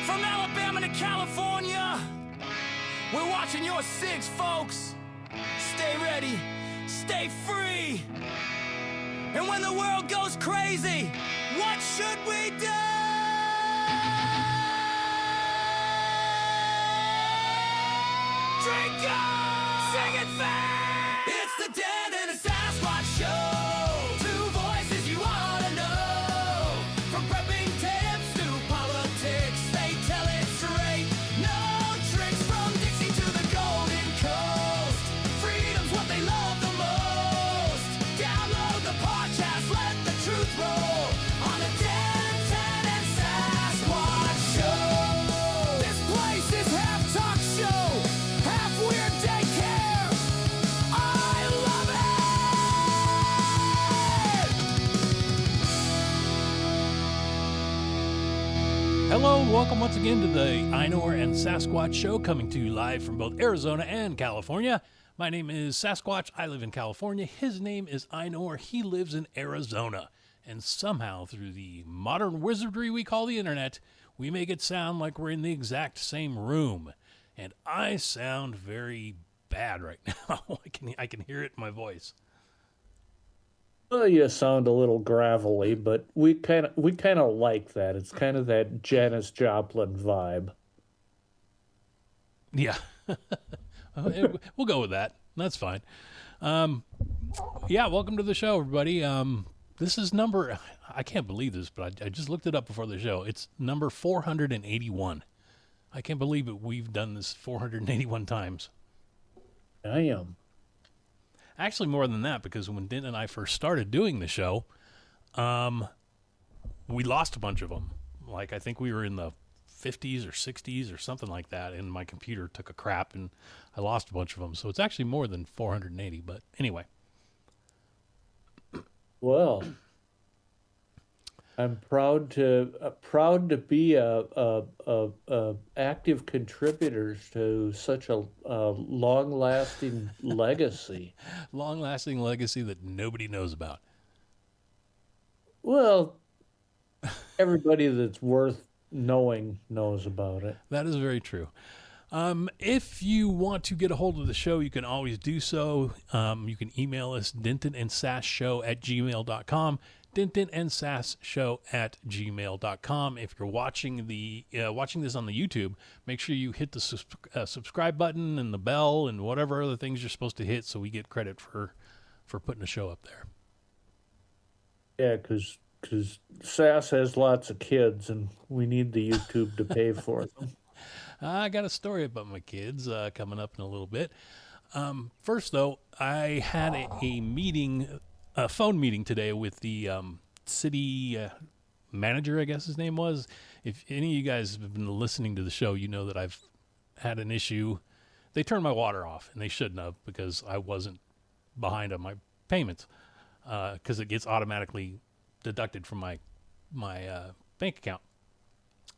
From Alabama to California, we're watching your six, folks. Stay ready, stay free. And when the world goes crazy, what should we do? Drink up, sing it fast. It's the Denton and Sasquatch Show. Two voices you ought to know. From prepping tips to politics, they tell it straight. No tricks from Dixie to the Golden Coast. Freedom's what they love the most. Download the podcast, let the truth roll on the Denton and Sasquatch Show. This place is half talk show, half weird daycare. I love it! Hello and welcome once again to the Einor and Sasquatch Show, coming to you live from both Arizona and California. My name is Sasquatch. I live in California. His name is Einor. He lives in Arizona. And somehow, through the modern wizardry we call the internet, we make it sound like we're in the exact same room. And I sound very bad right now. I can hear it in my voice. Well, you sound a little gravelly, but we kind of like that. It's kind of that Janis Joplin vibe. Yeah. We'll go with that. That's fine. Yeah, welcome to the show, everybody. This is number, I can't believe this, but I just looked it up before the show. It's number 481. I can't believe it. We've done this 481 times. I am. Actually, more than that, because when Denton and I first started doing the show, we lost a bunch of them. Like, I think we were in the 50s or 60s or something like that, and my computer took a crap, and I lost a bunch of them. So it's actually more than 480, but anyway. Well, I'm proud to be a active contributor to such a long-lasting legacy. Long-lasting legacy that nobody knows about. Well, everybody that's worth knowing knows about it. That is very true. If you want to get a hold of the show, you can always do so. You can email us, dentonandsasshow@gmail.com, dentonandsasshow@gmail.com. If you're watching watching this on the YouTube, make sure you hit the subscribe button and the bell and whatever other things you're supposed to hit so we get credit for putting the show up there. Yeah, because Sass has lots of kids, and we need the YouTube to pay for them. I got a story about my kids coming up in a little bit. First, though, I had a phone meeting today with the city manager, I guess his name was. If any of you guys have been listening to the show, you know that I've had an issue. They turned my water off, and they shouldn't have, because I wasn't behind on my payments, because it gets automatically deducted from my bank account.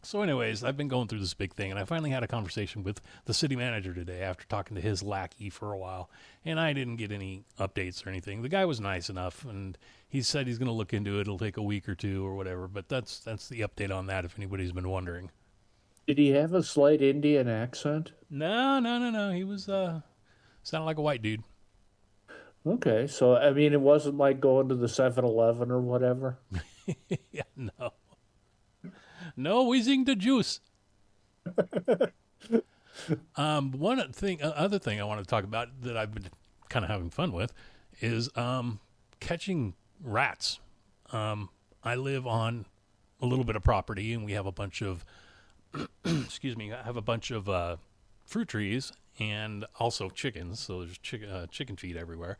So anyways, I've been going through this big thing, and I finally had a conversation with the city manager today after talking to his lackey for a while, and I didn't get any updates or anything. The guy was nice enough, and he said he's going to look into it. It'll take a week or two or whatever, but that's the update on that, if anybody's been wondering. Did he have a slight Indian accent? No. He was sounded like a white dude. Okay, so, I mean, it wasn't like going to the 7-Eleven or whatever? Yeah, no. No whizzing the juice. Other thing I want to talk about that I've been kind of having fun with is catching rats. I live on a little bit of property, and we have a bunch of excuse me, I have a bunch of fruit trees and also chickens. So there's chicken feed everywhere,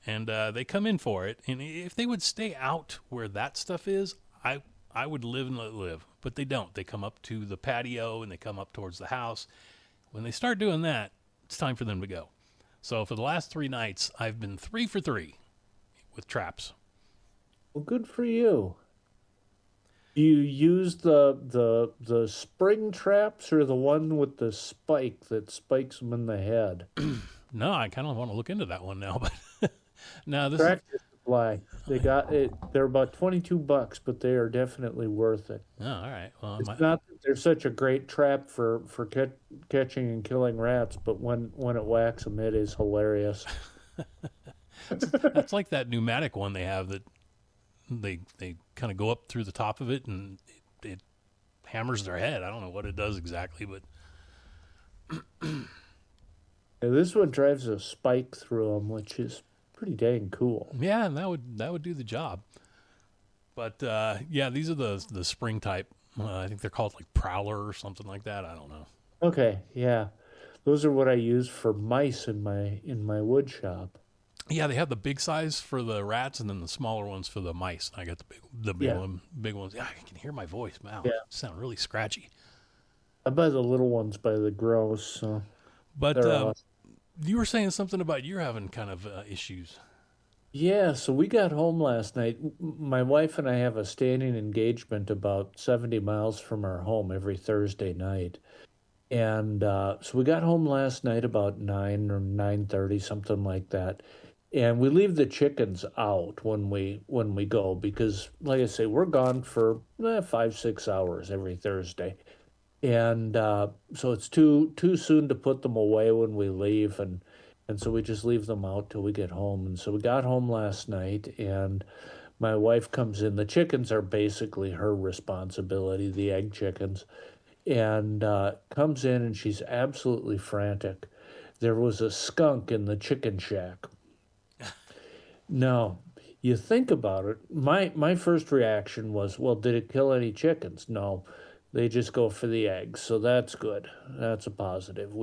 and they come in for it. And if they would stay out where that stuff is, I would live and let live, but they don't. They come up to the patio and they come up towards the house. When they start doing that, it's time for them to go. So for the last 3 nights, I've been 3 for 3 with traps. Well, good for you. You use the spring traps or the one with the spike that spikes them in the head? No, I kind of want to look into that one now, but no, fly. They got it. They're about $22, but they are definitely worth it. Oh, all right. Well, It's not that they're such a great trap for catching and killing rats, but when it whacks them, it is hilarious. that's like that pneumatic one they have that they kind of go up through the top of it and it hammers their head. I don't know what it does exactly, but Yeah, this one drives a spike through them, which is pretty dang cool. yeah, and that would do the job. But yeah, these are the spring type. I think they're called like Prowler or something like that. I don't know. Okay, yeah, those are what I use for mice in my wood shop. Yeah, they have the big size for the rats and then the smaller ones for the mice. I got the big Yeah. big ones. Yeah, I can hear my voice. Wow, Yeah. sound really scratchy. I buy the little ones by the gross, so But they're awesome. you were saying something about you're having kind of issues. Yeah, so we got home last night. My wife and I have a standing engagement about 70 miles from our home every Thursday night. And so we got home last night about 9 or 9:30, something like that. And we leave the chickens out when we go because, like I say, we're gone for 5, 6 hours every Thursday. And so it's too soon to put them away when we leave, and so we just leave them out till we get home. And so we got home last night, and my wife comes in. The chickens are basically her responsibility, the egg chickens, and comes in, and she's absolutely frantic. There was a skunk in the chicken shack. Now, you think about it, my first reaction was, well, did it kill any chickens? No. They just go for the eggs, so that's good. That's a positive.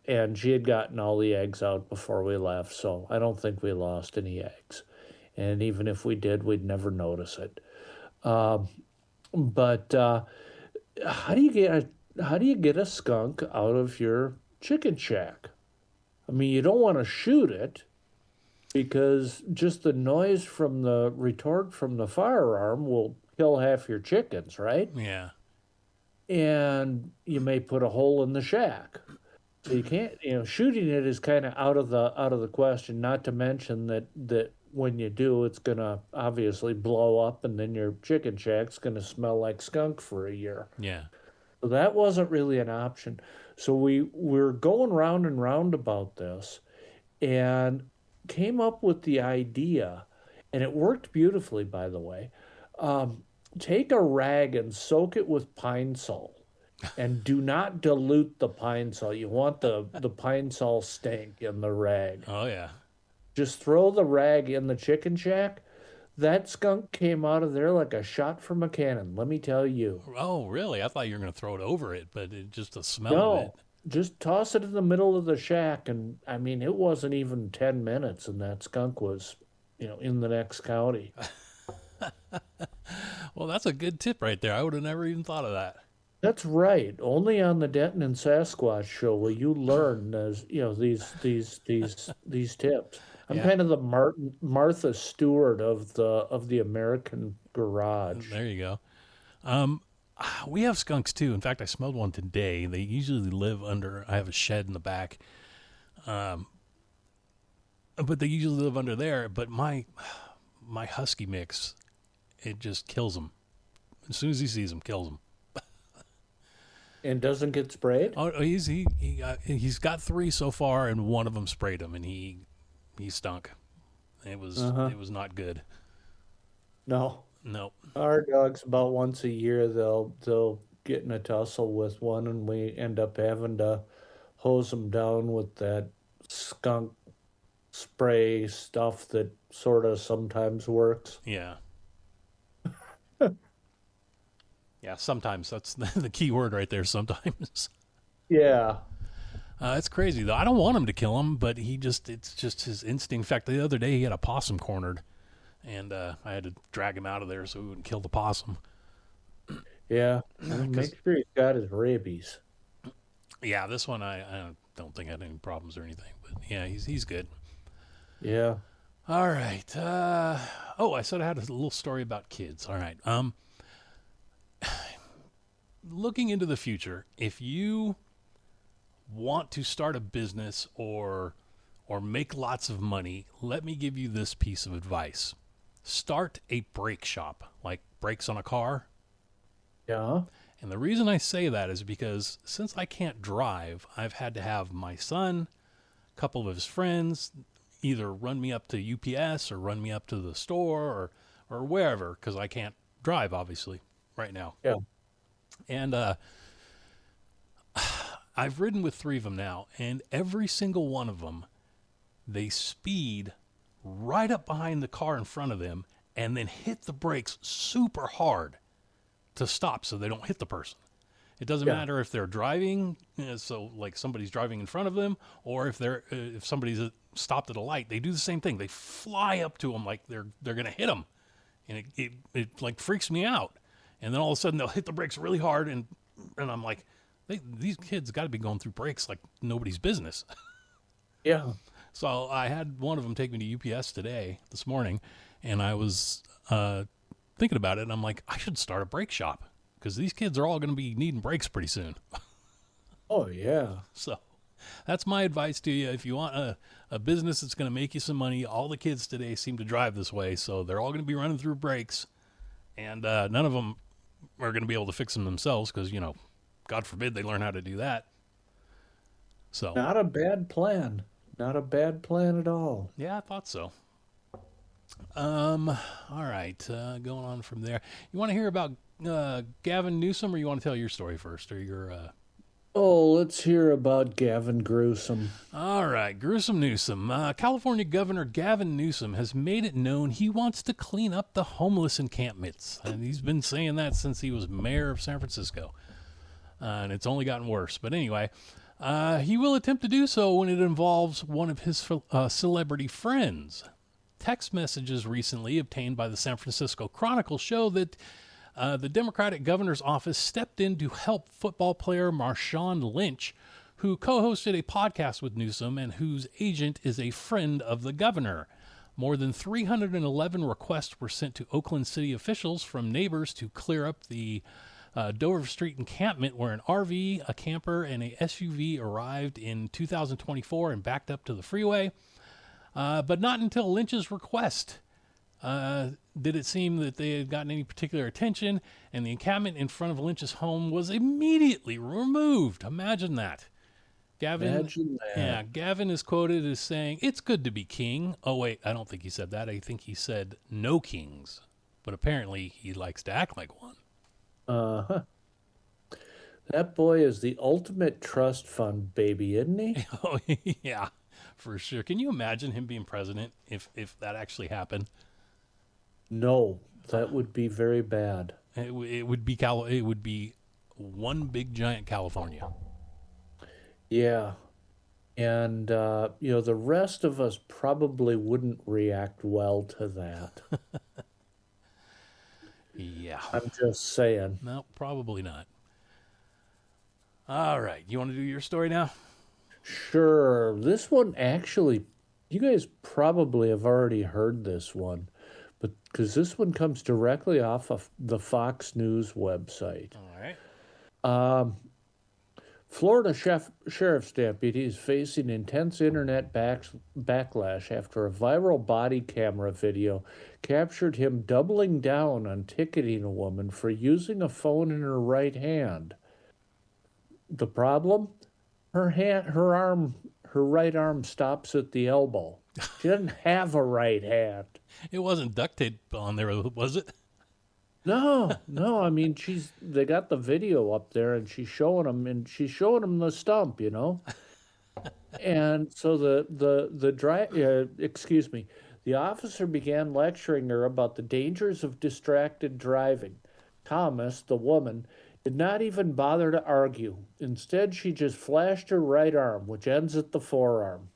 And she had gotten all the eggs out before we left, so I don't think we lost any eggs. And even if we did, we'd never notice it. But how do you get a skunk out of your chicken shack? I mean, you don't want to shoot it because just the noise from the retort from the firearm will kill half your chickens, right? Yeah. And you may put a hole in the shack. So you can't, shooting it is kind of out of the question. Not to mention that when you do, it's gonna obviously blow up, and then your chicken shack's gonna smell like skunk for a year. Yeah. So that wasn't really an option. So we're going round and round about this, and came up with the idea, and it worked beautifully, by the way. Take a rag and soak it with pine sol, and do not dilute the pine sol. You want the pine sol stink in the rag. Oh yeah. Just throw the rag in the chicken shack. That skunk came out of there like a shot from a cannon, let me tell you. Oh really? I thought you were going to throw it over it, but just the smell of it. No, just toss it in the middle of the shack, and I mean, it wasn't even 10 minutes, and that skunk was, in the next county. Well, that's a good tip right there. I would have never even thought of that. That's right. Only on the Denton and Sasquatch show will you learn these tips. I'm Yeah. kind of the Martha Stewart of the American garage. There you go. We have skunks too. In fact, I smelled one today. They usually live under. I have a shed in the back, but they usually live under there. But my husky mix, it just kills them. As soon as he sees them, kills them. And doesn't get sprayed? Oh, he's got 3 so far, and one of them sprayed him, and he stunk. It was not good. No. No. Our dogs, about once a year, they'll get in a tussle with one, and we end up having to hose them down with that skunk spray stuff that sort of sometimes works. Yeah. Yeah, sometimes. That's the key word right there, sometimes. Yeah. It's crazy, though. I don't want him to kill him, but it's just his instinct. In fact, the other day he had a possum cornered, and I had to drag him out of there so he wouldn't kill the possum. Yeah. Make sure he's got his rabies. Yeah, this one I don't think I had any problems or anything, but yeah, he's good. Yeah. All right. I said I had a little story about kids. All right. Looking into the future, if you want to start a business or make lots of money, let me give you this piece of advice. start a brake shop, like brakes on a car. Yeah. And the reason I say that is because since I can't drive, I've had to have my son, a couple of his friends, either run me up to UPS or run me up to the store or wherever, because I can't drive, obviously, right now. Yeah. And I've ridden with 3 of them now, and every single one of them, they speed right up behind the car in front of them and then hit the brakes super hard to stop so they don't hit the person. It doesn't matter if they're driving, so like somebody's driving in front of them, or if somebody's stopped at a light, they do the same thing. They fly up to them like they're going to hit them, and it like freaks me out. And then all of a sudden they'll hit the brakes really hard, and I'm like, these kids got to be going through brakes like nobody's business. Yeah. So I had one of them take me to UPS this morning, and I was thinking about it, and I'm like, I should start a brake shop because these kids are all going to be needing brakes pretty soon. Oh, yeah. So that's my advice to you. If you want a business that's going to make you some money, all the kids today seem to drive this way, so they're all going to be running through brakes, and none of them are going to be able to fix them themselves because, God forbid they learn how to do that. So Not a bad plan. Not a bad plan at all. yeah, I thought so. All right, going on from there. You want to hear about Gavin Newsom, or you want to tell your story first, or your? Oh, let's hear about Gavin Gruesome. All right, Gruesome Newsom. California Governor Gavin Newsom has made it known he wants to clean up the homeless encampments, and he's been saying that since he was mayor of San Francisco, and it's only gotten worse. But anyway, he will attempt to do so when it involves one of his celebrity friends. Text messages recently obtained by the San Francisco Chronicle show that the Democratic governor's office stepped in to help football player Marshawn Lynch, who co-hosted a podcast with Newsom and whose agent is a friend of the governor. More than 311 requests were sent to Oakland City officials from neighbors to clear up the Dover Street encampment where an RV, a camper, and a SUV arrived in 2024 and backed up to the freeway. But not until Lynch's request did it seem that they had gotten any particular attention, and the encampment in front of Lynch's home was immediately removed. Imagine that. Gavin is quoted as saying, "It's good to be king." Oh, wait, I don't think he said that. I think he said no kings. But apparently he likes to act like one. Uh-huh. That boy is the ultimate trust fund baby, isn't he? Oh, yeah, for sure. Can you imagine him being president if that actually happened? No, that would be very bad. It would be one big giant California. Yeah. And, the rest of us probably wouldn't react well to that. Yeah. I'm just saying. No, probably not. All right. You want to do your story now? Sure. This one actually, you guys probably have already heard this one, but because this one comes directly off of the Fox News website. All right. Florida sheriff's deputy is facing intense internet backlash after a viral body camera video captured him doubling down on ticketing a woman for using a phone in her right hand. The problem? Her right arm stops at the elbow. She doesn't have a right hand. It wasn't duct tape on there, was it? No. I mean, they got the video up there, and she's showing them the stump, And so the officer began lecturing her about the dangers of distracted driving. Thomas, the woman, did not even bother to argue. Instead, she just flashed her right arm, which ends at the forearm.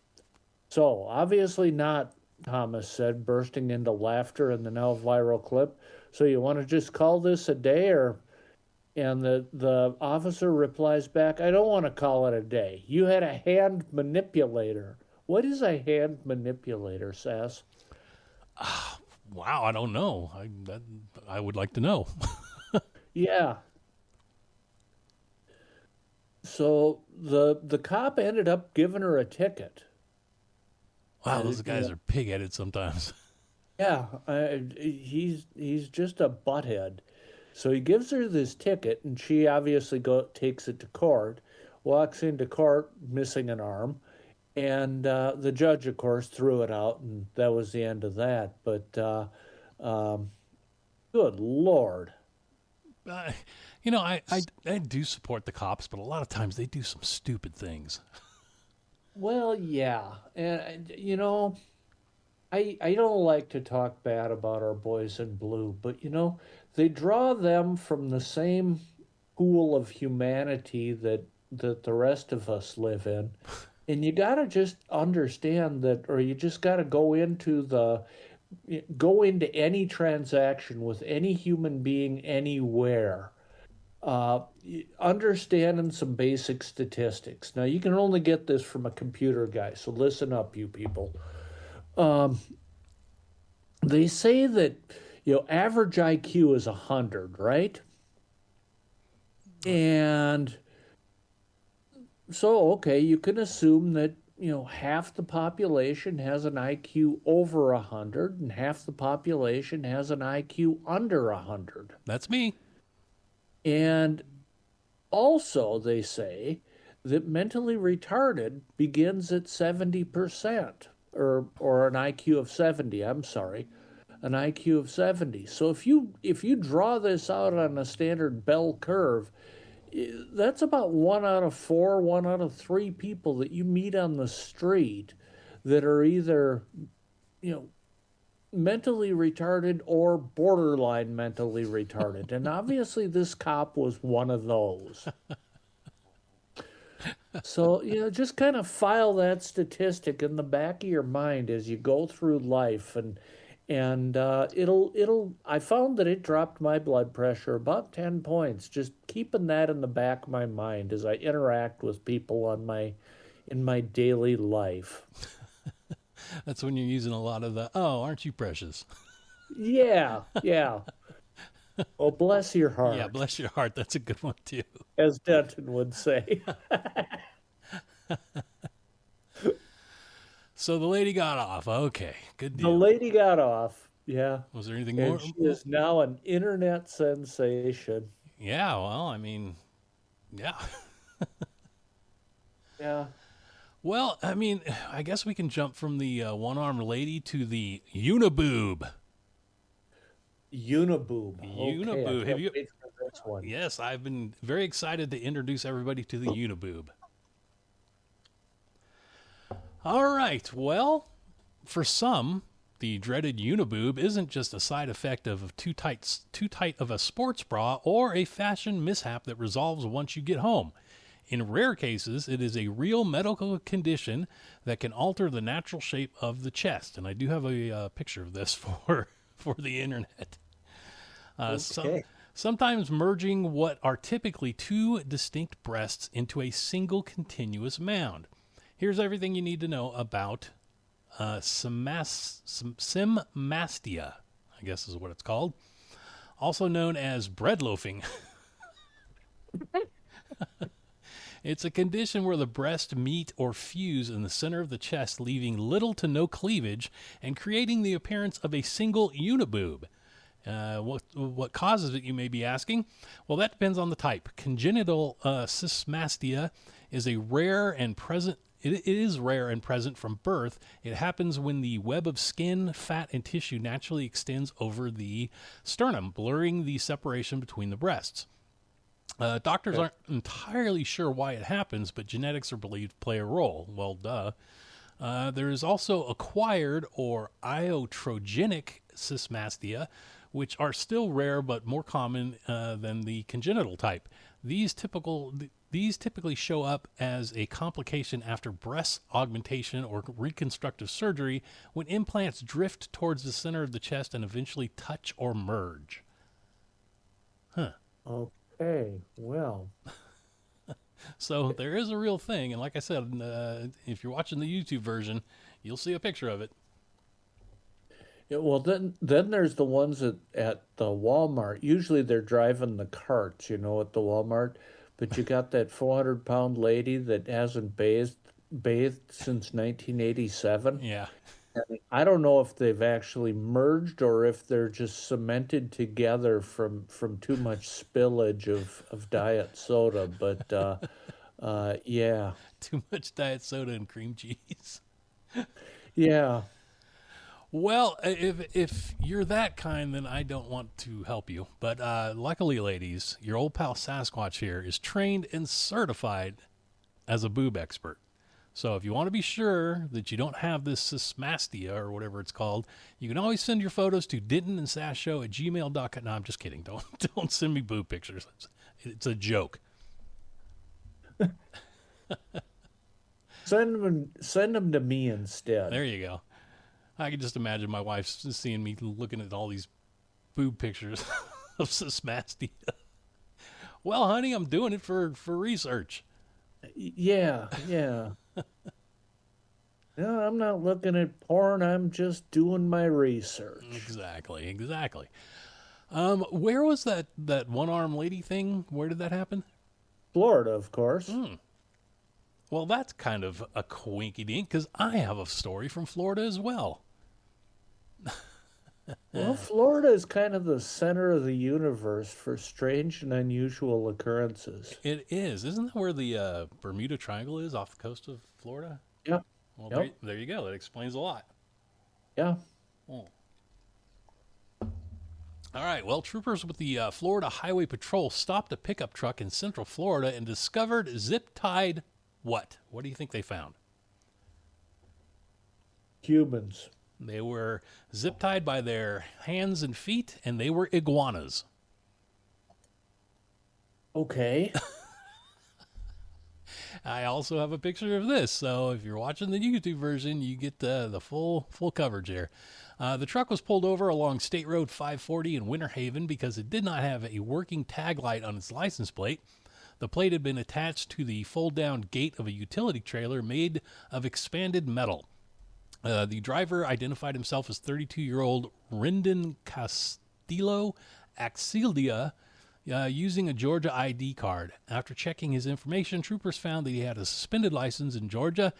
So, obviously not, Thomas said, bursting into laughter in the now viral clip. So you want to just call this a day, or? And the officer replies back, I don't want to call it a day. You had a hand manipulator. What is a hand manipulator, Sass? Wow, I don't know. I would like to know. Yeah. So the cop ended up giving her a ticket. Wow, those guys are pig-headed sometimes. Yeah, he's just a butthead. So he gives her this ticket, and she obviously takes it to court, walks into court missing an arm, and the judge, of course, threw it out, and that was the end of that. But um, good Lord. Uh, I do support the cops, but a lot of times they do some stupid things. Well, yeah, and I don't like to talk bad about our boys in blue, but they draw them from the same pool of humanity that the rest of us live in. And you got to just understand that, or you just got to go into any transaction with any human being anywhere, understanding some basic statistics. Now, you can only get this from a computer guy, so listen up, you people. They say that average IQ is 100, right? And so, okay, you can assume that half the population has an IQ over 100, and half the population has an IQ under 100. That's me. And also, they say that mentally retarded begins at 70%, or an IQ of 70. I'm sorry, an IQ of 70. So if you draw this out on a standard bell curve, that's about 1 out of 4, 1 out of 3 people that you meet on the street that are either, mentally retarded or borderline mentally retarded. And obviously this cop was one of those. So, just kind of file that statistic in the back of your mind as you go through life, and I found that it dropped my blood pressure about 10 points, just keeping that in the back of my mind as I interact with people in my daily life. That's when you're using a lot of the, oh, aren't you precious? Yeah. Oh, bless your heart. Yeah, bless your heart. That's a good one, too. As Denton would say. So the lady got off. Okay, good deal. The lady got off. Yeah. Was there anything And more? she is now an internet sensation. Yeah, well, I mean, yeah. Yeah. Well, I mean, I guess we can jump from the one-armed lady to the Uniboob. Uniboob. Uniboob. Okay, Have you? wait for this one. Yes, I've been very excited to introduce everybody to the Uniboob. All right. Well, for some, the dreaded Uniboob isn't just a side effect of too tight of a sports bra or a fashion mishap that resolves once you get home. In rare cases, it is a real medical condition that can alter the natural shape of the chest. And I do have a picture of this for the internet. Okay. Sometimes merging what are typically two distinct breasts into a single continuous mound. Here's everything you need to know about symastia, I guess is what it's called. Also known as bread loafing. It's a condition where the breasts meet or fuse in the center of the chest, leaving little to no cleavage and creating the appearance of a single uniboob. What causes it, you may be asking? Well, that depends on the type. Congenital symastia is a rare and present. It is rare and present from birth. It happens when the web of skin, fat, and tissue naturally extends over the sternum, blurring the separation between the breasts. Doctors aren't entirely sure why it happens, but genetics are believed to play a role. Well, duh. There is also acquired or iatrogenic symastia, which are still rare but more common than the congenital type. These typically show up as a complication after breast augmentation or reconstructive surgery when implants drift towards the center of the chest and eventually touch or merge. Huh. Okay, well. So there is a real thing, and like I said, if you're watching the YouTube version, you'll see a picture of it. Yeah, well, then there's the ones at the Walmart. Usually they're driving the carts, at the Walmart. But you got that 400-pound lady that hasn't bathed since 1987. Yeah. I don't know if they've actually merged or if they're just cemented together from too much spillage of diet soda. But yeah, Too much diet soda and cream cheese. yeah. Well, if you're that kind, then I don't want to help you. But luckily, ladies, your old pal Sasquatch here is trained and certified as a boob expert. So if you want to be sure that you don't have this sysmastia or whatever it's called, you can always send your photos to dentonandsasshow@gmail.com. No, I'm just kidding. Don't send me boob pictures. It's a joke. Send them to me instead. There you go. I can just imagine my wife seeing me looking at all these boob pictures of sysmastia. Well, honey, I'm doing it for research. Yeah, yeah. No, I'm not looking at porn. I'm just doing my research. Exactly. Where was that one-armed lady thing? Where did that happen? Florida, of course. Well, that's kind of a coinky-dink because I have a story from Florida as well. Well, Florida is kind of the center of the universe for strange and unusual occurrences. It is. Isn't that where the Bermuda Triangle is off the coast of Florida? Yeah, Well, yep, there you go. That explains a lot. yeah. Oh. All right. Well, troopers with the Florida Highway Patrol stopped a pickup truck in Central Florida and discovered zip-tied what? What do you think they found? Humans. They were zip-tied by their hands and feet, and they were iguanas. Okay. I also have a picture of this, so if you're watching the YouTube version, you get the full coverage here. The truck was pulled over along State Road 540 in Winter Haven because it did not have a working tag light on its license plate. The plate had been attached to the fold-down gate of a utility trailer made of expanded metal. The driver identified himself as 32-year-old Rendon Castillo Axildia, using a Georgia ID card. After checking his information, troopers found that he had a suspended license in Georgia,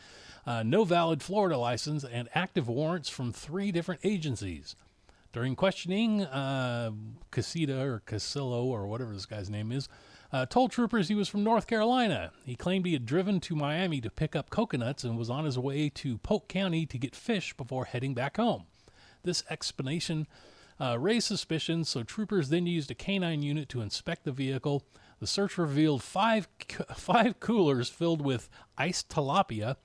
no valid Florida license, and active warrants from 3 different agencies. During questioning, Casillo, or whatever this guy's name is, told troopers he was from North Carolina. He claimed he had driven to Miami to pick up coconuts and was on his way to Polk County to get fish before heading back home. This explanation raised suspicions, so troopers then used a canine unit to inspect the vehicle. The search revealed five coolers filled with iced tilapia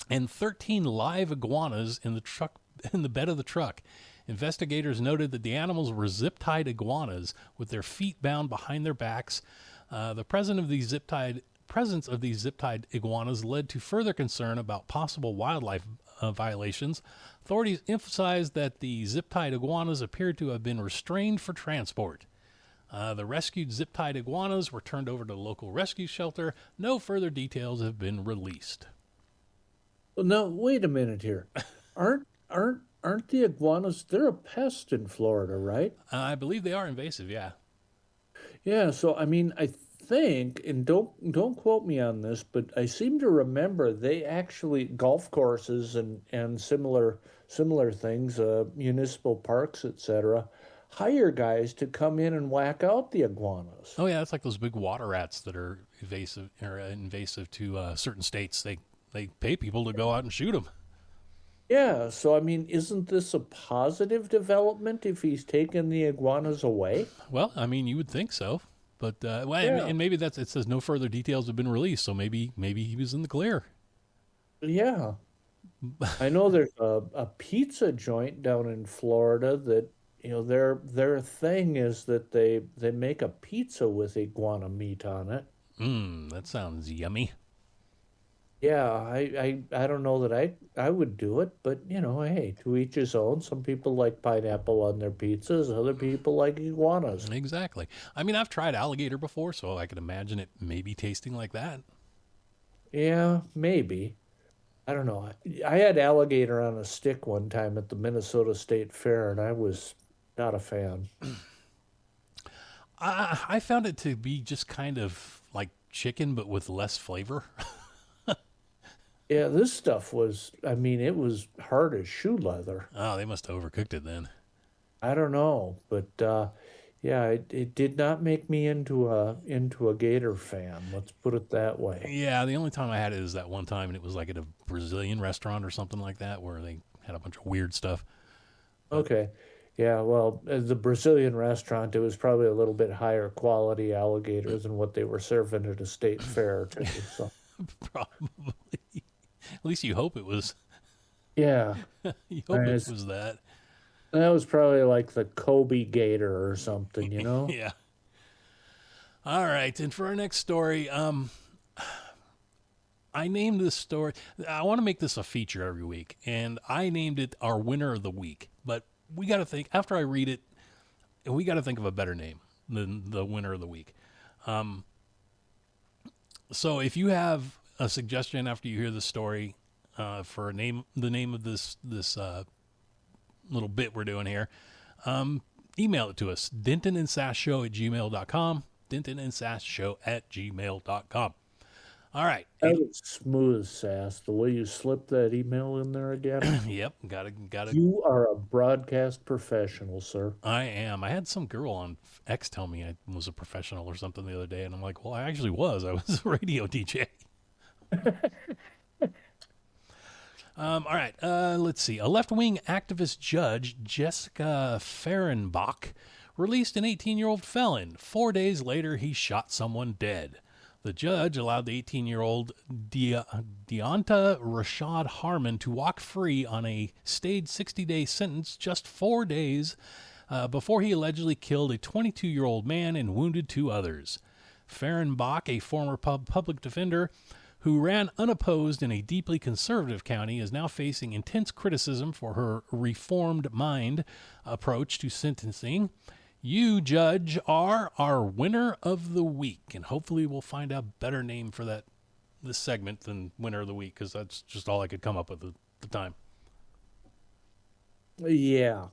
and 13 live iguanas in the bed of the truck. Investigators noted that the animals were zip-tied iguanas with their feet bound behind their backs. The presence of these zip-tied iguanas led to further concern about possible wildlife violations. Authorities emphasized that the zip-tied iguanas appeared to have been restrained for transport. The rescued zip-tied iguanas were turned over to a local rescue shelter. No further details have been released. Well, no, wait a minute here. Aren't the iguanas? They're a pest in Florida, right? I believe they are invasive, yeah. Yeah. So I mean, I think, and don't quote me on this, but I seem to remember they actually golf courses and similar things, municipal parks, etc., hire guys to come in and whack out the iguanas. Oh, yeah, it's like those big water rats that are invasive to certain states. They pay people to go out and shoot them. Yeah, so I mean, isn't this a positive development if he's taken the iguanas away? Well, I mean, you would think so, but Yeah. and maybe it says no further details have been released, so maybe he was in the clear. Yeah. I know there's a pizza joint down in Florida that, their thing is that they make a pizza with iguana meat on it. That sounds yummy. Yeah, I don't know that I would do it, but hey, to each his own. Some people like pineapple on their pizzas, other people like iguanas. Exactly. I mean, I've tried alligator before, so I can imagine it maybe tasting like that. Yeah, maybe. I don't know. I had alligator on a stick one time at the Minnesota State Fair, and I was not a fan. I found it to be just kind of like chicken, but with less flavor. Yeah, this stuff was, I mean, it was hard as shoe leather. Oh, they must have overcooked it then. I don't know, but yeah, it did not make me into a gator fan. Let's put it that way. Yeah, the only time I had it is that one time, and it was like at a Brazilian restaurant or something like that, where they had a bunch of weird stuff. Okay. Yeah, well, at the Brazilian restaurant, it was probably a little bit higher quality alligator than what they were serving at a state fair too. So, Probably. At least you hope it was. yeah, You hope And it it's- was that. that was probably like the Kobe gator or something, you know? Yeah. All right, and for our next story, I named this story. I want to make this a feature every week, and I named it our winner of the week. But we got to think after I read it. We got to think of a better name than the winner of the week. So if you have a suggestion after you hear the story for a name, the name of this little bit we're doing here, email it to us, dentonandsasshow@gmail.com, dentonandsasshow@gmail.com. All right. That was smooth, Sass. The way you slipped that email in there again. Yep. Gotta. You are a broadcast professional, sir. I am. I had some girl on X tell me I was a professional or something the other day, and I'm like, well, I actually was. I was a radio DJ. All right. Let's see. A left-wing activist judge, Jessica Fehrenbach, released an 18-year-old felon. 4 days later, he shot someone dead. The judge allowed the 18-year-old Deonta Rashad Harmon to walk free on a stayed 60-day sentence just 4 days before he allegedly killed a 22-year-old man and wounded two others. Fehrenbach, a former public defender who ran unopposed in a deeply conservative county, is now facing intense criticism for her reformed mind approach to sentencing. You, Judge, are our winner of the week, and hopefully we'll find a better name for this segment than winner of the week, because that's just all I could come up with at the time. Yeah.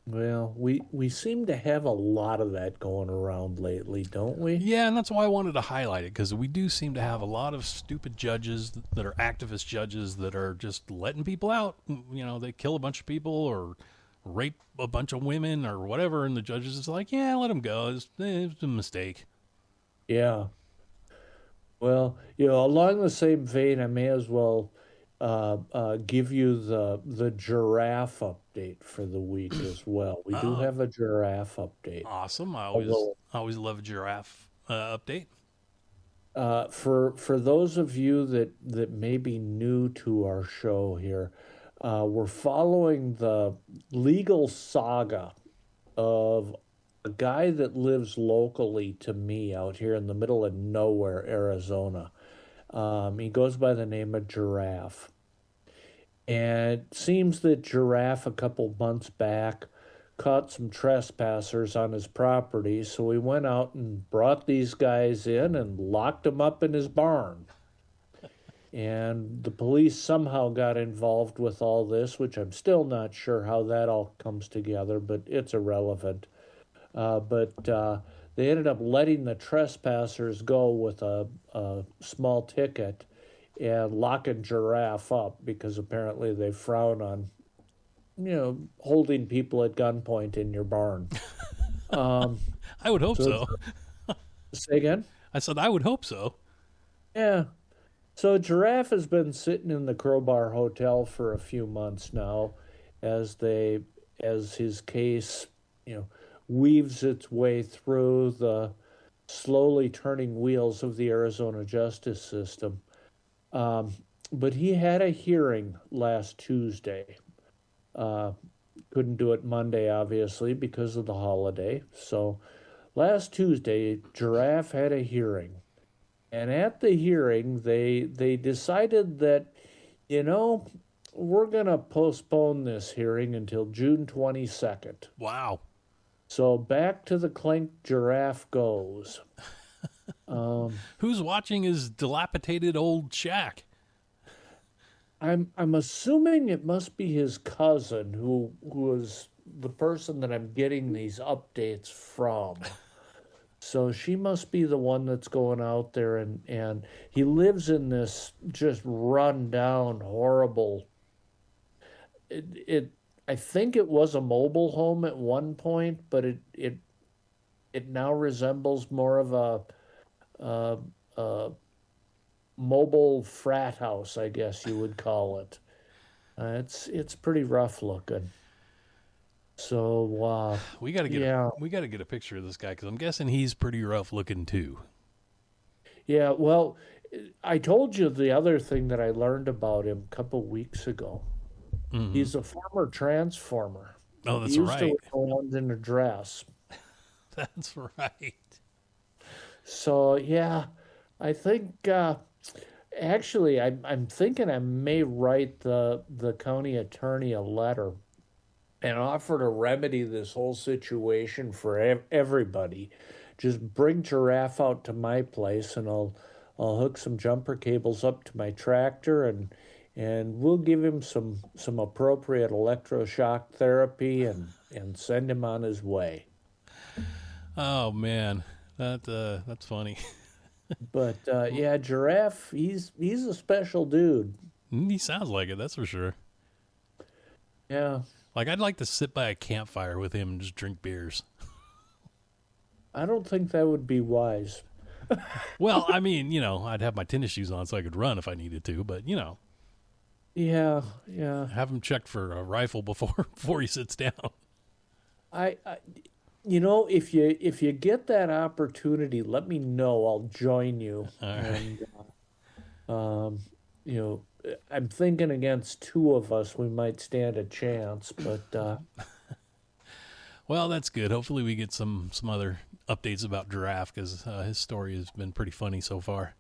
Well, we seem to have a lot of that going around lately, don't we? Yeah, and that's why I wanted to highlight it, because we do seem to have a lot of stupid judges that are activist judges that are just letting people out. You know, they kill a bunch of people or rape a bunch of women or whatever, and the judges is like, yeah, let them go. It's a mistake. Yeah. Well, along the same vein, I may as well give you the giraffe update for the week as well. We do have a giraffe update. Awesome. I Although- always love a giraffe update. For those of you that may be new to our show here, we're following the legal saga of a guy that lives locally to me out here in the middle of nowhere, Arizona. He goes by the name of Giraffe. And it seems that Giraffe, a couple months back, caught some trespassers on his property, so he went out and brought these guys in and locked them up in his barn. And the police somehow got involved with all this, which I'm still not sure how that all comes together, but it's irrelevant. But they ended up letting the trespassers go with a small ticket and locking Giraffe up because apparently they frown on, holding people at gunpoint in your barn. I would hope so. Say again? I said I would hope so. Yeah. So Giraffe has been sitting in the Crowbar Hotel for a few months now as his case, weaves its way through the slowly turning wheels of the Arizona justice system. But he had a hearing last Tuesday. Couldn't do it Monday, obviously, because of the holiday. So last Tuesday, Giraffe had a hearing. And at the hearing, they decided that, we're going to postpone this hearing until June 22nd. Wow. So back to the clink Giraffe goes. Who's watching his dilapidated old shack? I'm assuming it must be his cousin who is the person that I'm getting these updates from. So she must be the one that's going out there, and he lives in this just run down, horrible. It I think it was a mobile home at one point, but it now resembles more of a mobile frat house, I guess you would call it. It's pretty rough looking. So We got to get yeah. we got to get a picture of this guy because I'm guessing he's pretty rough looking too. Yeah, well, I told you the other thing that I learned about him a couple weeks ago. Mm-hmm. He's a former transformer. Oh, that's He used right. to wear around in a dress. That's right. So yeah, I think actually I'm thinking I may write the county attorney a letter and offer to remedy this whole situation for everybody. Just bring Giraffe out to my place, and I'll hook some jumper cables up to my tractor, and we'll give him some appropriate electroshock therapy and send him on his way. Oh man, that's funny. But yeah, Giraffe, he's a special dude. He sounds like it, that's for sure. Yeah. Like I'd like to sit by a campfire with him and just drink beers. I don't think that would be wise. Well, I mean, I'd have my tennis shoes on so I could run if I needed to, but Yeah. have him checked for a rifle before he sits down. I if you get that opportunity, let me know. I'll join you. All right. And I'm thinking against two of us, we might stand a chance. But Well, that's good. Hopefully we get some other updates about Giraffe because his story has been pretty funny so far.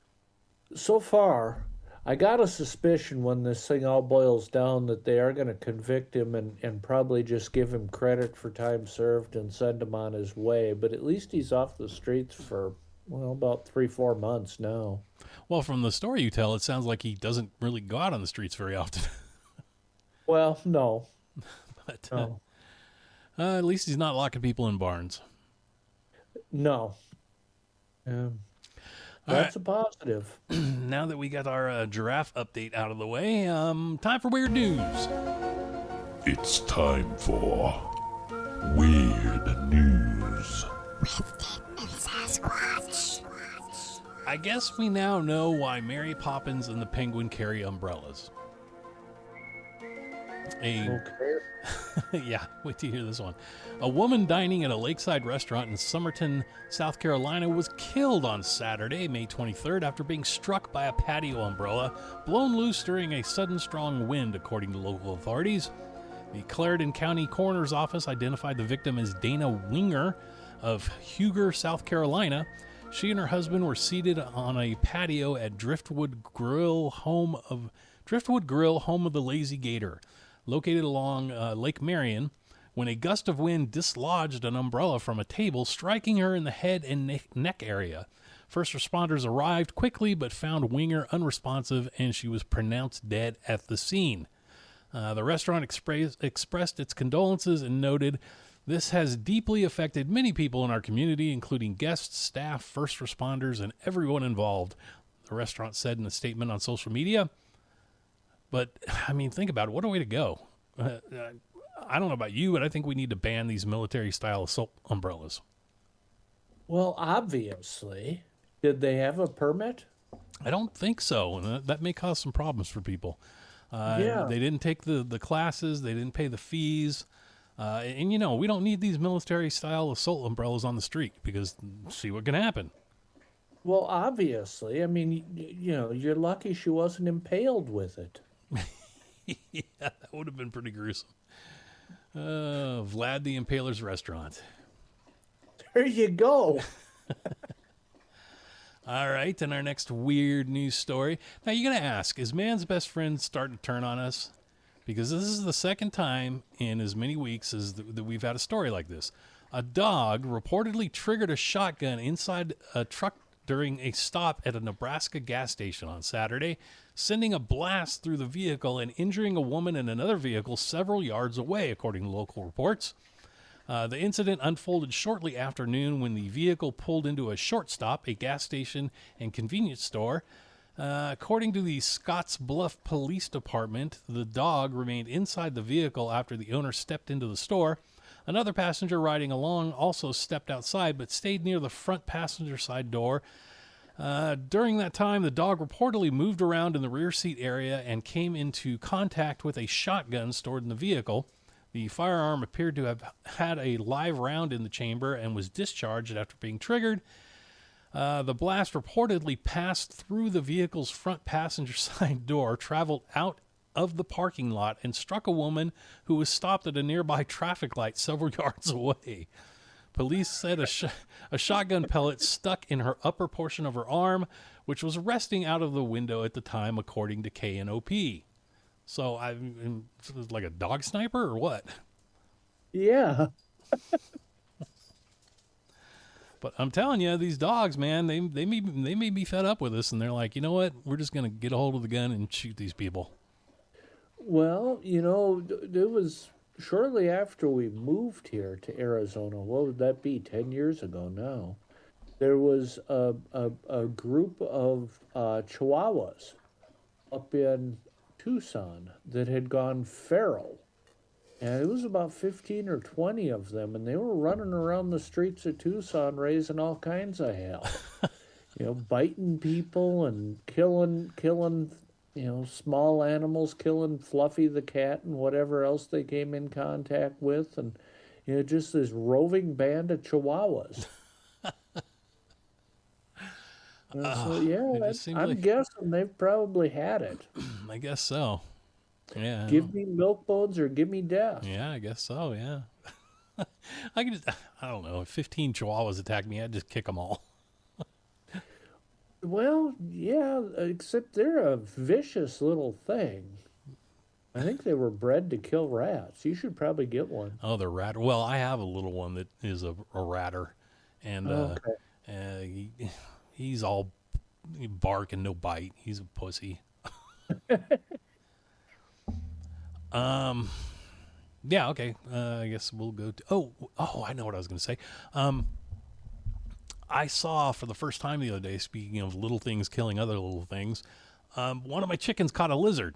so far, I got a suspicion when this thing all boils down that they are going to convict him and probably just give him credit for time served and send him on his way. But at least he's off the streets for, about 3-4 months now. Well, from the story you tell, it sounds like he doesn't really go out on the streets very often. Well, no. But No. At least he's not locking people in barns. No. That's a positive. Now that we got our Giraffe update out of the way, time for weird news. It's time for Weird News. I guess we now know why Mary Poppins and the Penguin carry umbrellas. Okay. Yeah, wait till you hear this one. A woman dining at a lakeside restaurant in Summerton, South Carolina, was killed on Saturday, May 23rd, after being struck by a patio umbrella blown loose during a sudden strong wind, according to local authorities. The Clarendon County Coroner's Office identified the victim as Dana Winger of Huger, South Carolina. She and her husband were seated on a patio at Driftwood Grill, home of the Lazy Gator, located along Lake Marion, when a gust of wind dislodged an umbrella from a table, striking her in the head and neck area. First responders arrived quickly but found Winger unresponsive, and she was pronounced dead at the scene. The restaurant expressed its condolences and noted, "This has deeply affected many people in our community, including guests, staff, first responders, and everyone involved," the restaurant said in a statement on social media. But, I mean, think about it. What a way to go. I don't know about you, but I think we need to ban these military-style assault umbrellas. Well, obviously. Did they have a permit? I don't think so, and that may cause some problems for people. Yeah. They didn't take the classes. They didn't pay the fees. And, we don't need these military-style assault umbrellas on the street because see what can happen. Well, obviously. I mean, you're lucky she wasn't impaled with it. Yeah, that would have been pretty gruesome. Vlad the Impaler's restaurant. There you go. All right, and our next weird news story. Now, you're going to ask, is man's best friend starting to turn on us? Because this is the second time in as many weeks as that we've had a story like this. A dog reportedly triggered a shotgun inside a truck during a stop at a Nebraska gas station on Saturday, sending a blast through the vehicle and injuring a woman in another vehicle several yards away, according to local reports. The incident unfolded shortly after noon when the vehicle pulled into a short stop, a gas station and convenience store. According to the Scotts Bluff Police Department, the dog remained inside the vehicle after the owner stepped into the store. Another passenger riding along also stepped outside but stayed near the front passenger side door. During that time, the dog reportedly moved around in the rear seat area and came into contact with a shotgun stored in the vehicle. The firearm appeared to have had a live round in the chamber and was discharged after being triggered. The blast reportedly passed through the vehicle's front passenger side door, traveled out of the parking lot, and struck a woman who was stopped at a nearby traffic light several yards away. Police said a shotgun pellet stuck in her upper portion of her arm, which was resting out of the window at the time, according to KNOP. So, like a dog sniper or what? Yeah. But I'm telling you, these dogs, man, they may be fed up with us, and they're like, you know what? We're just going to get a hold of the gun and shoot these people. Well, it was shortly after we moved here to Arizona. What would that be? 10 years ago now. There was a group of Chihuahuas up in Tucson that had gone feral. And it was about 15 or 20 of them, and they were running around the streets of Tucson raising all kinds of hell. Biting people and killing, small animals, killing Fluffy the cat and whatever else they came in contact with. And, just this roving band of Chihuahuas. I'm guessing they've probably had it. I guess so. Yeah. Give me milk bones or give me death. Yeah, I guess so, yeah. I don't know, if 15 Chihuahuas attacked me, I'd just kick them all. Well, yeah, except they're a vicious little thing. I think they were bred to kill rats. You should probably get one. Oh, they're rat. Well, I have a little one that is a ratter, and he's all bark and no bite. He's a pussy. Yeah, okay. I guess we'll go to... Oh, I know what I was going to say. I saw for the first time the other day, speaking of little things killing other little things, one of my chickens caught a lizard.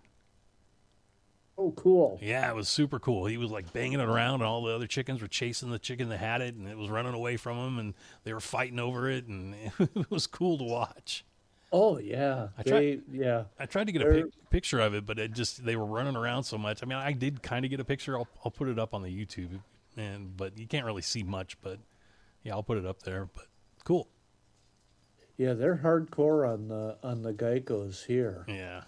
Oh, cool. Yeah, it was super cool. He was like banging it around, and all the other chickens were chasing the chicken that had it, and it was running away from them, and they were fighting over it, and it was cool to watch. Oh, yeah. I tried to get a picture of it, but they were running around so much. I mean, I did kind of get a picture. I'll put it up on the YouTube, but you can't really see much, but yeah, I'll put it up there, but cool. Yeah, they're hardcore on the geckos here. Yeah.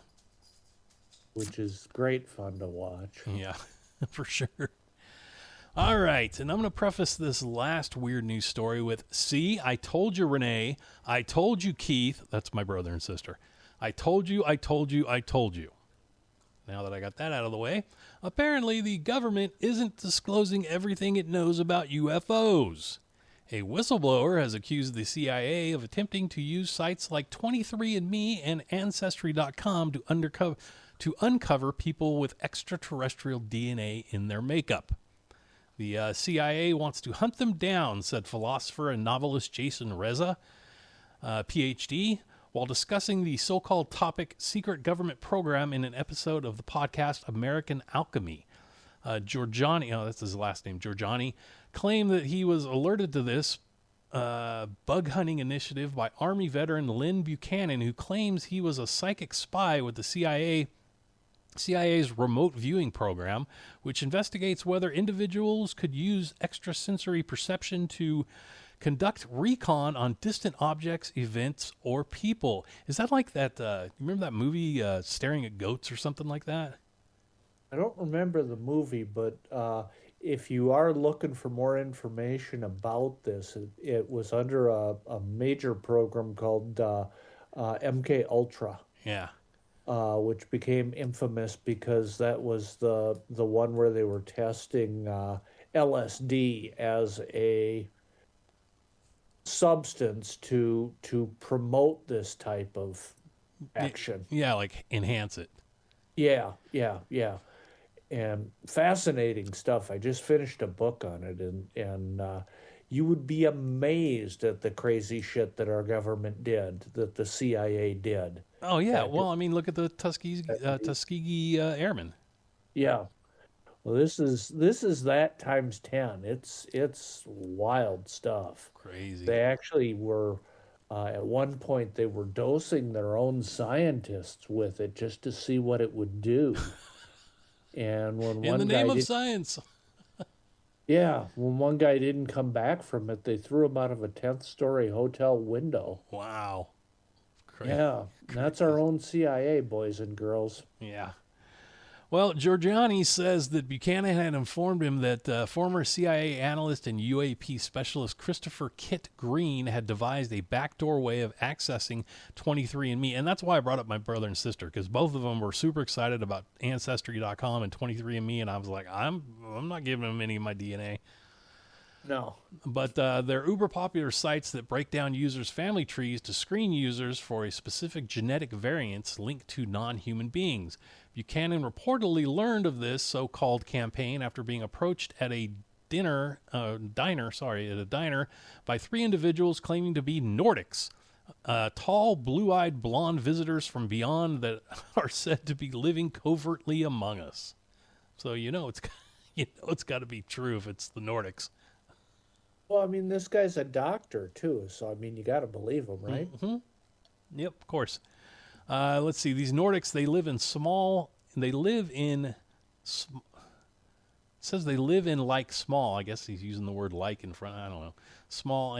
Which is great fun to watch. Yeah, for sure. All right, and I'm going to preface this last weird news story with, see, I told you, Renee. I told you, Keith. That's my brother and sister. I told you, I told you, I told you. Now that I got that out of the way, apparently the government isn't disclosing everything it knows about UFOs. A whistleblower has accused the CIA of attempting to use sites like 23andMe and Ancestry.com to uncover people with extraterrestrial DNA in their makeup. The CIA wants to hunt them down, said philosopher and novelist Jason Reza, Ph.D., while discussing the so-called topic secret government program in an episode of the podcast American Alchemy. Giorgiani, that's his last name, Giorgiani, claimed that he was alerted to this bug hunting initiative by Army veteran Lynn Buchanan, who claims he was a psychic spy with the CIA's remote viewing program, which investigates whether individuals could use extrasensory perception to conduct recon on distant objects, events, or people. Is that like that, remember that movie, Staring at Goats or something like that? I don't remember the movie, but if you are looking for more information about this, it was under a major program called MK Ultra. Yeah. Which became infamous because that was the one where they were testing LSD as a substance to promote this type of action. Yeah, like enhance it. Yeah. and fascinating stuff. I just finished a book on it, and you would be amazed at the crazy shit that our government did, that the CIA did. Oh yeah. Back Well, I mean, look at the Tuskegee Airmen. Yeah. Well, this is that times 10. It's wild stuff. Crazy. They actually were at one point they were dosing their own scientists with it just to see what it would do. And when In one the guy name of did, science. yeah, when one guy didn't come back from it, they threw him out of a 10th story hotel window. Wow. Crazy. Yeah, that's our own CIA, boys and girls. Yeah. Well, Giorgiani says that Buchanan had informed him that former CIA analyst and UAP specialist Christopher Kit Green had devised a backdoor way of accessing 23andMe. And that's why I brought up my brother and sister, because both of them were super excited about Ancestry.com and 23andMe. And I was like, I'm not giving them any of my DNA. No. But they're uber popular sites that break down users' family trees to screen users for a specific genetic variants linked to non-human beings. Buchanan reportedly learned of this so-called campaign after being approached at a diner by three individuals claiming to be Nordics, tall, blue-eyed, blonde visitors from beyond that are said to be living covertly among us. So it's got to be true if it's the Nordics. Well, I mean, this guy's a doctor too, so I mean, you got to believe him, right? Mm-hmm. Yep, of course. Let's see. These Nordics, they live in small. It says they live in like small. I guess he's using the word like in front. I don't know. Small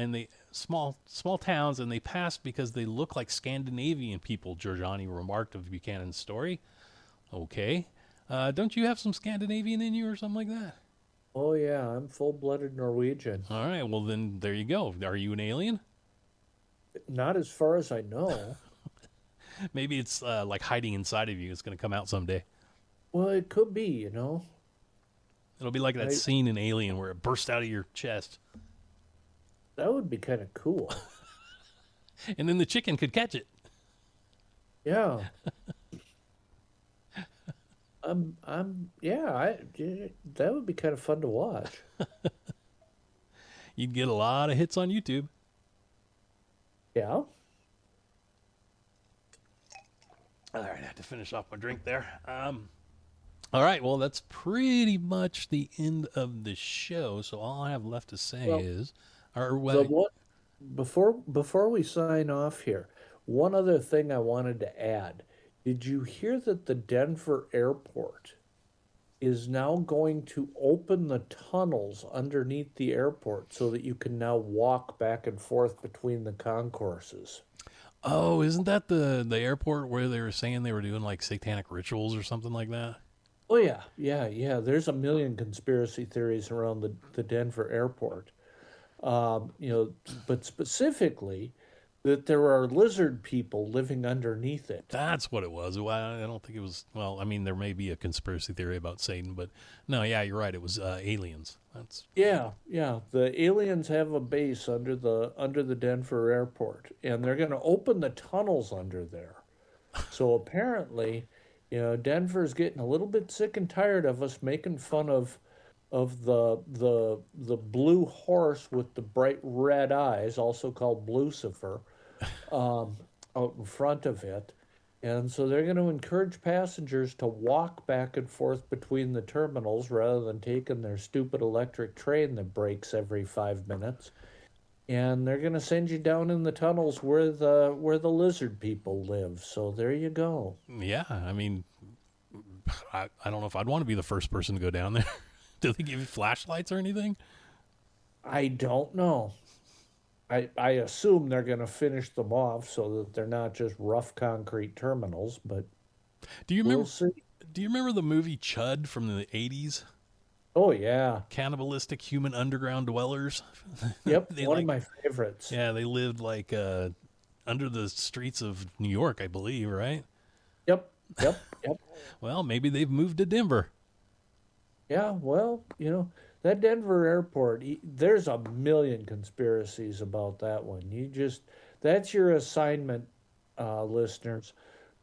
towns, and they pass because they look like Scandinavian people. Giorgiani remarked of Buchanan's story. Okay, don't you have some Scandinavian in you or something like that? Oh yeah, I'm full-blooded Norwegian. All right. Well, then there you go. Are you an alien? Not as far as I know. Maybe it's like hiding inside of you. It's going to come out someday. Well, it could be, you know. It'll be like that scene in Alien where it bursts out of your chest. That would be kind of cool. And then the chicken could catch it. Yeah. That would be kind of fun to watch. You'd get a lot of hits on YouTube. Yeah. All right, I had to finish off my drink there. All right, well, that's pretty much the end of the show. So all I have left to say is, before we sign off here, one other thing I wanted to add. Did you hear that the Denver airport is now going to open the tunnels underneath the airport so that you can now walk back and forth between the concourses? Oh, isn't that the airport where they were saying they were doing like satanic rituals or something like that? Oh, yeah. There's a million conspiracy theories around the Denver airport. But specifically that there are lizard people living underneath it. That's what it was. Well, I don't think it was. Well, I mean, there may be a conspiracy theory about Satan, but no, yeah, you're right. It was aliens. Yeah. The aliens have a base under the Denver airport, and they're going to open the tunnels under there. So apparently, Denver's getting a little bit sick and tired of us making fun of the blue horse with the bright red eyes, also called Lucifer, out in front of it. And so they're going to encourage passengers to walk back and forth between the terminals rather than taking their stupid electric train that breaks every 5 minutes. And they're going to send you down in the tunnels where the lizard people live. So there you go. Yeah, I mean, I don't know if I'd want to be the first person to go down there. Do they give you flashlights or anything? I don't know. I assume they're going to finish them off so that they're not just rough concrete terminals, but we'll see. Do you remember the movie Chud from the 80s? Oh, yeah. Cannibalistic human underground dwellers? Yep, one of my favorites. Yeah, they lived like under the streets of New York, I believe, right? Yep. Well, maybe they've moved to Denver. Yeah, well, that Denver airport, there's a million conspiracies about that one. That's your assignment, listeners.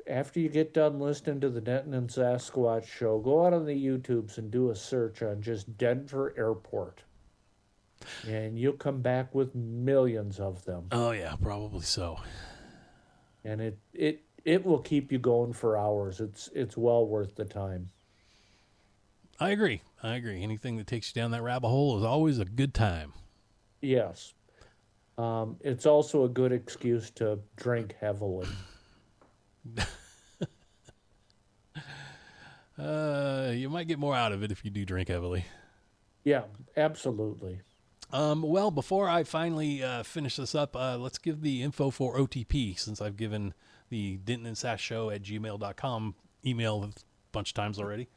after you get done listening to the Denton and Sasquatch show, go out on the YouTubes and do a search on just Denver Airport. And you'll come back with millions of them. Oh, yeah, probably so. And it will keep you going for hours. It's well worth the time. I agree. Anything that takes you down that rabbit hole is always a good time. Yes. It's also a good excuse to drink heavily. You might get more out of it if you do drink heavily. Yeah, absolutely. Well, before I finally finish this up, let's give the info for OTP, since I've given the Denton and Sass Show at gmail.com email a bunch of times already.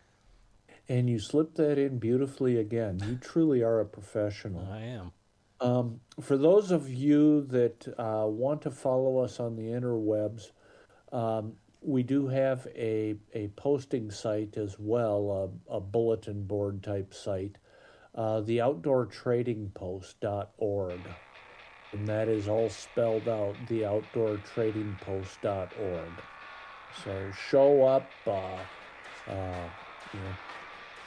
And you slipped that in beautifully again. You truly are a professional. I am. For those of you that want to follow us on the interwebs, we do have a posting site as well, a bulletin board type site, the outdoortradingpost.org. And that is all spelled out, the outdoortradingpost.org. So show up,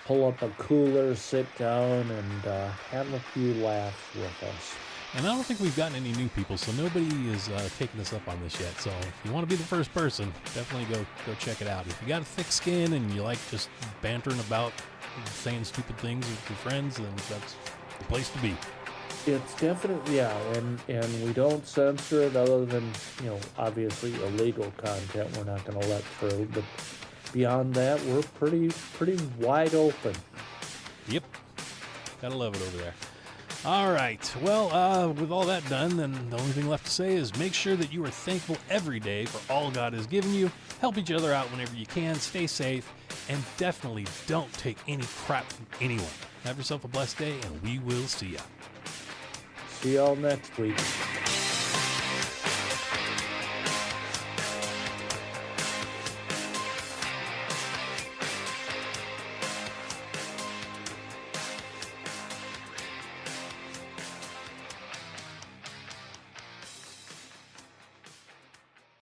pull up a cooler, sit down, and have a few laughs with us. And I don't think we've gotten any new people, so nobody is taking us up on this yet. So if you want to be the first person, definitely go check it out. If you got a thick skin and you like just bantering about, saying stupid things with your friends, then that's the place to be. It's definitely, yeah, and we don't censor it other than, obviously illegal content we're not going to let through, but beyond that, we're pretty wide open. Yep. Gotta love it over there. All right. Well, with all that done, then the only thing left to say is make sure that you are thankful every day for all God has given you. Help each other out whenever you can. Stay safe. And definitely don't take any crap from anyone. Have yourself a blessed day, and we will see ya. See y'all next week.